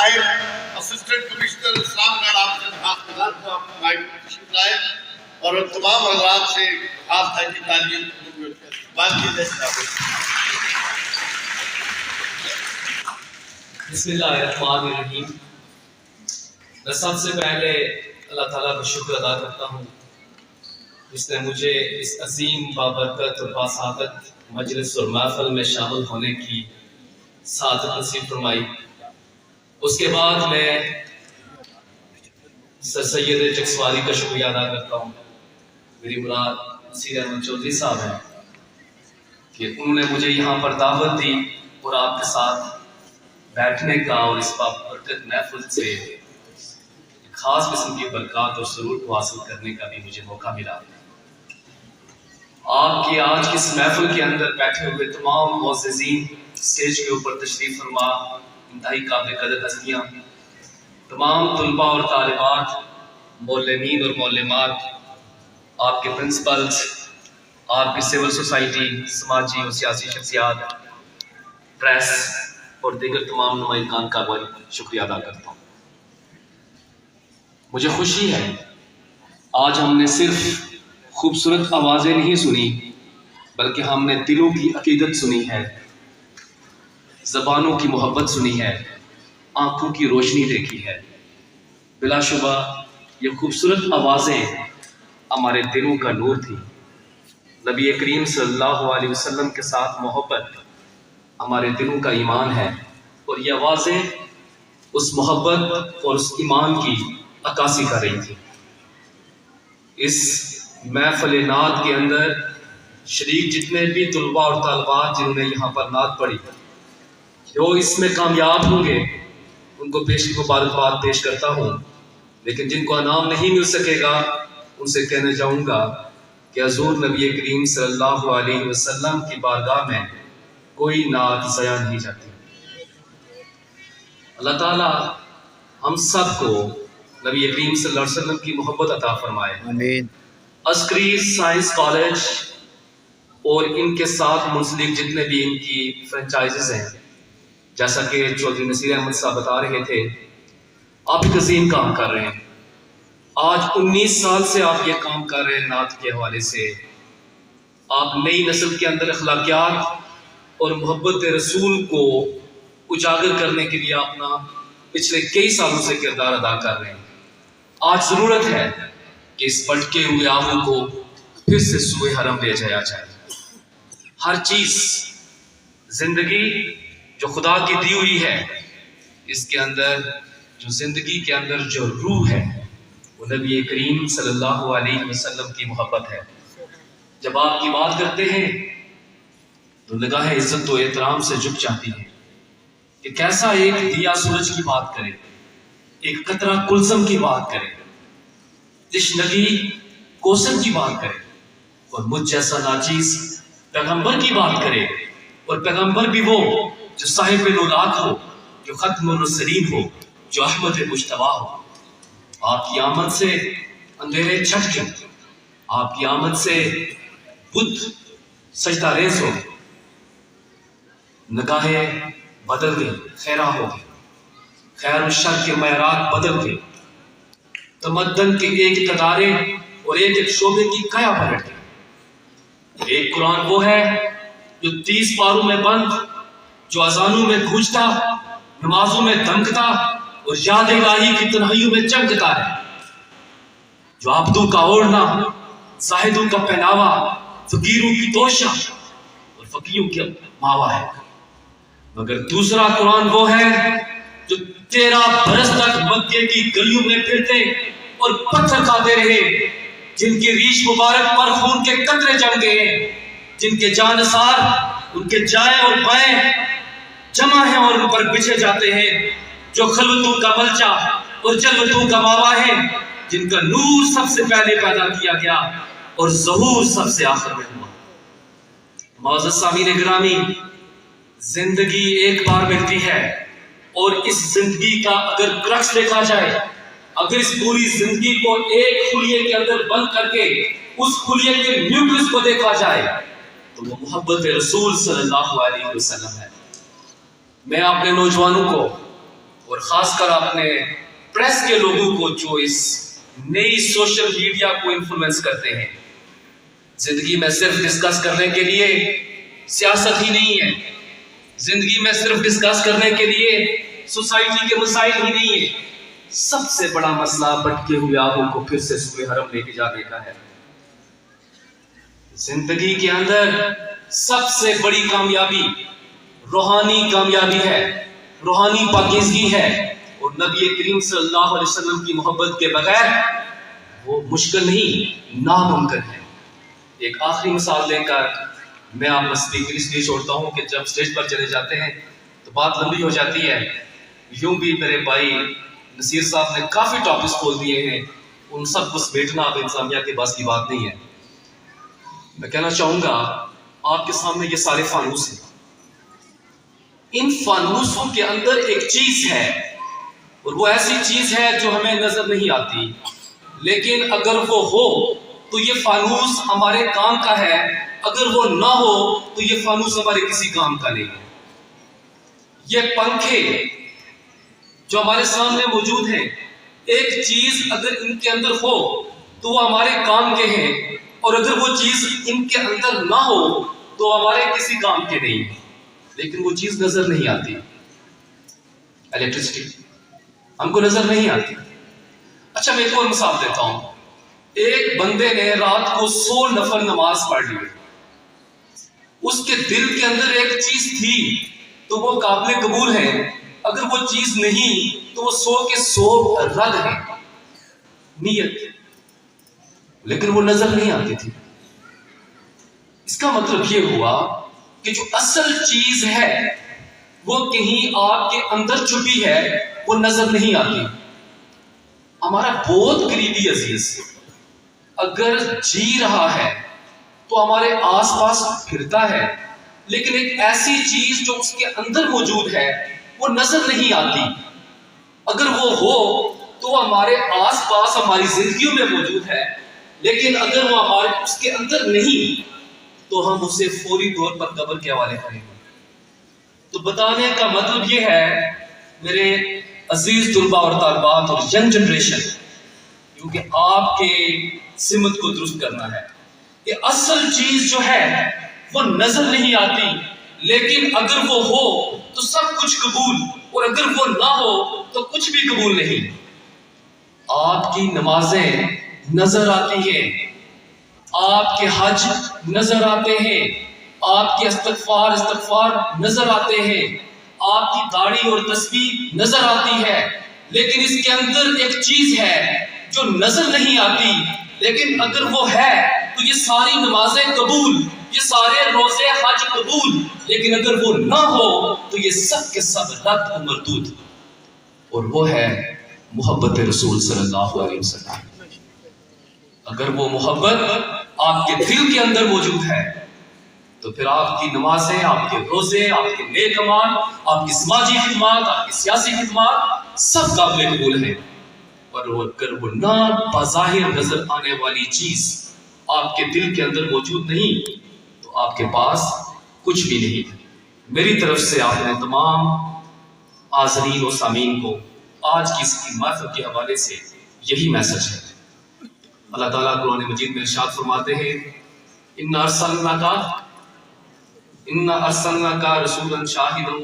صاحب assistant commissioner اسلام گڑھ آپ سے درخواست کو آپ مائک تشریف لائے اور تمام حضرات سے خاص ہے کہ تعلیم بات کی جائے. بسم اللہ الرحمن الرحیم. میں سب سے پہلے اللہ تعالیٰ کا شکر ادا کرتا ہوں جس نے مجھے اس عظیم بابرکت اور باسعادت مجلس اور محفل میں شامل ہونے کی سعادت نصیب فرمائی. اس کے بعد میں سر سید چکسواری کا شکریہ ادا کرتا ہوں. میری مراد نصیر احمد چودھری صاحب ہیں کہ انہوں نے مجھے یہاں پر دعوت دی اور آپ کے ساتھ بیٹھنے کا اور اس بابرکت محفل سے خاص قسم کی برکات اور سرور کو حاصل کرنے کا بھی مجھے موقع ملا. آپ کی آج کی اس محفل کے اندر بیٹھے ہوئے تمام معززین، اسٹیج کے اوپر تشریف فرما انتہائی قابل قدر ہستیاں، تمام طلباء اور طالبات، معلمین اور معلمات، آپ کے پرنسپلز، آپ کی سول سوسائٹی، سماجی اور سیاسی شخصیات، پریس اور دیگر تمام نمائندگان کا شکریہ ادا کرتا ہوں. مجھے خوشی ہے آج ہم نے صرف خوبصورت آوازیں نہیں سنی بلکہ ہم نے دلوں کی عقیدت سنی ہے، زبانوں کی محبت سنی ہے، آنکھوں کی روشنی دیکھی ہے. بلا شبہ یہ خوبصورت آوازیں ہمارے دلوں کا نور تھی. نبی کریم صلی اللہ علیہ وسلم کے ساتھ محبت ہمارے دلوں کا ایمان ہے اور یہ آوازیں اس محبت اور اس ایمان کی عکاسی کر رہی تھی. اس محفل نعت کے اندر شریک جتنے بھی طلباء اور طالبات جنہوں نے یہاں پر نعت پڑھی، جو اس میں کامیاب ہوں گے ان کو پیش مبارکباد پیش کرتا ہوں، لیکن جن کو انعام نہیں مل سکے گا ان سے کہنا چاہوں گا کہ حضور نبی کریم صلی اللہ علیہ وسلم کی بارگاہ میں کوئی نعت ضائع نہیں جاتی. اللہ تعالیٰ ہم سب کو نبی کریم صلی اللہ علیہ وسلم کی محبت عطا فرمائے. آمین. عسکری سائنس کالج اور ان کے ساتھ منسلک جتنے بھی ان کی فرنچائزز ہیں، جیسا کہ چودھری نصیر احمد صاحب بتا رہے تھے، آپ ایک عظیم کام کر رہے ہیں. آج 19 سال سے آپ یہ کام کر رہے ہیں. نعت کے حوالے سے آپ نئی نسل کے اندر اخلاقیات اور محبت رسول کو اجاگر کرنے کے لیے اپنا پچھلے کئی سالوں سے کردار ادا کر رہے ہیں. آج ضرورت ہے کہ اس بھٹکے ہوئے آہو کو پھر سے سوئے حرم لے جایا جائے. ہر چیز زندگی جو خدا کی دی ہوئی ہے، اس کے اندر جو زندگی کے اندر جو روح ہے وہ نبی کریم صلی اللہ علیہ وسلم کی محبت ہے. جب آپ کی بات کرتے ہیں تو نگاہ عزت و احترام سے جھک جاتی ہے کہ کیسا ایک دیا سورج کی بات کرے، ایک قطرہ کلثم کی بات کرے، تشنگی کوثر کی بات کرے، اور مجھ جیسا ناچیز پیغمبر کی بات کرے. اور پیغمبر بھی وہ جو صاحب نولاک ہو، جو ختم الرسلین ہو، جو احمد مجتبیٰ ہو. آپ کی آمد سے اندھیرے چھٹ گئے، آپ کی آمد سے بدھ سجدہ ریز ہو گئے، نگاہیں بدل گئی، خیرہ ہو گئی، خیر و شر کے معیارات بدل گئے، تمدن کے ایک ادارے اور ایک شعبے کی قیا پلٹ گئی. ایک قرآن وہ ہے جو 30 پاروں میں بند، جو اذانوں میں گونجتا، نمازوں میں دمکتا اور یاد الہی کی تنہائیوں میں چمکتا ہے، جو عبدوں کا اوڑھنا، زاہدوں کا پہناوا، فقیروں کی توشہ اور فقیروں کی ماوا ہے. مگر دوسرا قرآن وہ ہے جو 13 برس تک مکے کی گلیوں میں پھرتے اور پتھر کھاتے رہے، جن کی ریش مبارک پر خون کے قطرے جم گئے ہیں، جن کے جانثار ان کے جائیں اور بائیں جمع ہیں اور ان پر بچھے جاتے ہیں، جو خلوتوں کا ملچہ اور جلوتوں کا ماوا ہے، جن کا نور سب سے پہلے پیدا کیا گیا اور ظہور سب سے آخر میں ہوا. معزز سامعین گرامی، زندگی ایک بار ملتی ہے اور اس زندگی کا اگر کرکس دیکھا جائے، اگر اس پوری زندگی کو ایک خلیے کے اندر بند کر کے اس خلیے کے نیوکلس کو دیکھا جائے تو وہ محبت رسول صلی اللہ علیہ وسلم ہے. میں اپنے نوجوانوں کو اور خاص کر اپنے پریس کے لوگوں کو جو اس نئی سوشل میڈیا کو انفلوئنس کرتے ہیں. زندگی میں صرف ڈسکس کرنے کے لیے سیاست ہی نہیں ہے, زندگی میں صرف ڈسکس کرنے کے لیے سوسائٹی کے مسائل ہی نہیں ہے. سب سے بڑا مسئلہ بھٹکے ہوئے آگوں کو پھر سے سوئے حرم لے کے جانے کا ہے. زندگی کے اندر سب سے بڑی کامیابی روحانی کامیابی ہے, روحانی پاکیزگی ہے, اور نبی کریم صلی اللہ علیہ وسلم کی محبت کے بغیر وہ مشکل نہیں, ناممکن ہے. ایک آخری مثال لے کر میں آپ کو اسپیکر اس لیے چھوڑتا ہوں کہ جب اسٹیج پر چلے جاتے ہیں تو بات لمبی ہو جاتی ہے. یوں بھی میرے بھائی نصیر صاحب نے کافی ٹاپکس کھول دیے ہیں, ان سب کو سمیٹنا اب انتظامیہ کے پاس کی بات نہیں ہے. میں کہنا چاہوں گا آپ کے سامنے یہ سارے فانوس ہیں, ان فانوسوں کے اندر ایک چیز ہے, اور وہ ایسی چیز ہے جو ہمیں نظر نہیں آتی, لیکن اگر وہ ہو تو یہ فانوس ہمارے کام کا ہے, اگر وہ نہ ہو تو یہ فانوس ہمارے کسی کام کا نہیں ہے. یہ پنکھے جو ہمارے سامنے موجود ہیں, ایک چیز اگر ان کے اندر ہو تو وہ ہمارے کام کے ہیں, اور اگر وہ چیز ان کے اندر نہ ہو تو ہمارے کسی کام کے نہیں ہے, لیکن وہ چیز نظر نہیں آتی. الیکٹرسٹی ہم کو نظر نہیں آتی. اچھا میں ایک اور مثال دیتا ہوں. ایک بندے نے رات کو 100 نفل نماز پڑھ لی, اس کے دل کے اندر ایک چیز تھی تو وہ قابل قبول ہے, اگر وہ چیز نہیں تو وہ 100 کے 100 رد ہے, نیت, لیکن وہ نظر نہیں آتی تھی. اس کا مطلب یہ ہوا کہ جو اصل چیز ہے وہ کہیں آپ کے اندر چھپی ہے, وہ نظر نہیں آتی. ہمارا بہت قریبی عزیز اگر جی رہا ہے تو ہمارے آس پاس پھرتا ہے, لیکن ایک ایسی چیز جو اس کے اندر موجود ہے وہ نظر نہیں آتی. اگر وہ ہو تو وہ ہمارے آس پاس ہماری زندگیوں میں موجود ہے, لیکن اگر وہ ہمارے اس کے اندر نہیں تو ہم اسے فوری طور پر قبر کے حوالے کریں گے. تو بتانے کا مطلب یہ ہے میرے عزیز طلباء اور طالبات اور ینگ جنریشن, کیونکہ آپ کے سمت کو درست کرنا ہے, کہ اصل چیز جو ہے وہ نظر نہیں آتی, لیکن اگر وہ ہو تو سب کچھ قبول, اور اگر وہ نہ ہو تو کچھ بھی قبول نہیں. آپ کی نمازیں نظر آتی ہیں, آپ کے حج نظر آتے ہیں, آپ کے استغفار نظر آتے ہیں, آپ کی داڑھی اور تسبیح نظر آتی ہے, لیکن اس کے اندر ایک چیز ہے جو نظر نہیں آتی. لیکن اگر وہ ہے تو یہ ساری نمازیں قبول, یہ سارے روزے حج قبول, لیکن اگر وہ نہ ہو تو یہ سب کے سب رد و مردود. اور وہ ہے محبت رسول صلی اللہ علیہ وسلم. اگر وہ محبت آپ کے دل کے اندر موجود ہے تو پھر آپ کی نمازیں, آپ کے روزے, آپ کے نیک اعمال, آپ کی سماجی خدمات, آپ کی سیاسی خدمات سب قابل قبول ہیں. اور اگر وہ نہ بظاہر نظر آنے والی چیز آپ کے دل کے اندر موجود نہیں تو آپ کے پاس کچھ بھی نہیں. میری طرف سے آپ نے تمام حاضرین و سامعین کو آج کی اس محفل کے حوالے سے یہی میسج ہے. اللہ تعالیٰ قرآن مجید میں ارشاد فرماتے ہیں, اِنَّا أَرْسَلْنَاكَ رَسُولًا شَاهِدًا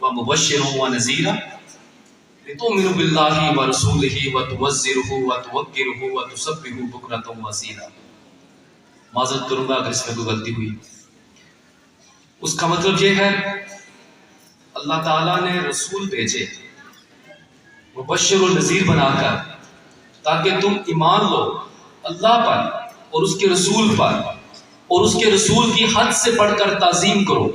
وَمُبَشِّرًا وَنَذِيرًا لِتُؤْمِنُوا بِاللَّهِ وَرَسُولِهِ وَتُعَزِّرُوهُ وَتُوَقِّرُوهُ وَتُسَبِّحُوهُ بُكْرَةً وَأَصِيلًا. معذرت کروں گا اگر اس میں کوئی غلطی ہوئی. اس کا مطلب یہ ہے اللہ تعالیٰ نے رسول بھیجے مبشر و نذیر بنا کر, تاکہ تم ایمان لو اللہ پر اور اس کے رسول پر, اور اس کے رسول کی حد سے بڑھ کر تعظیم کرو,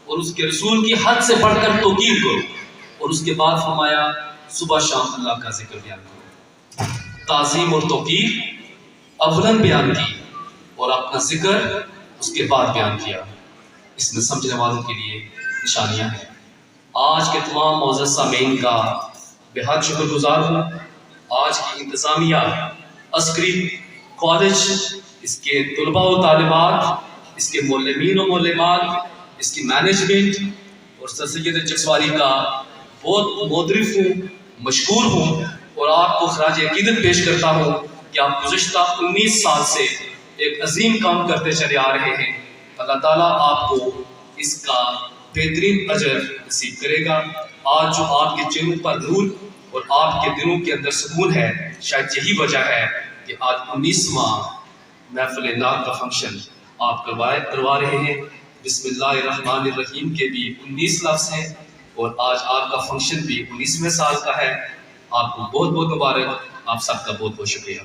اور اس کے رسول کی حد سے بڑھ کر توقیر کرو. اور اس کے بعد فرمایا صبح شام اللہ کا ذکر بیان کرو. تعظیم اور توقیر اولاً بیان کی اور اپنا ذکر اس کے بعد بیان کیا. اس میں سمجھنے والوں کے لیے نشانیاں ہیں. آج کے تمام معزز سامعین کا بے حد شکر گزار ہوں. آج کی انتظامیہ, عسکری کالج, اس کے طلباء و طالبات, اس کے معلمین و معلمات, اس کی مینجمنٹ اور سر سید چکسواری کا بہت معترف ہوں مشکور ہوں اور آپ کو خراج عقیدت پیش کرتا ہوں کہ آپ گزشتہ 19 سال سے ایک عظیم کام کرتے چلے آ رہے ہیں. اللہ تعالیٰ آپ کو اس کا بہترین اجر نصیب کرے گا. آج جو آپ کے چہروں پر نور اور آپ کے دلوں کے اندر سکون ہے، شاید یہی وجہ ہے کہ آج 19واں محفل نعت کا فنکشن آپ کروا رہے ہیں. بسم اللہ الرحمن الرحیم کے بھی 19 لفظ ہیں اور آج آپ کا فنکشن بھی 19ویں سال کا ہے. آپ کو بہت بہت مبارک. آپ سب کا بہت بہت شکریہ.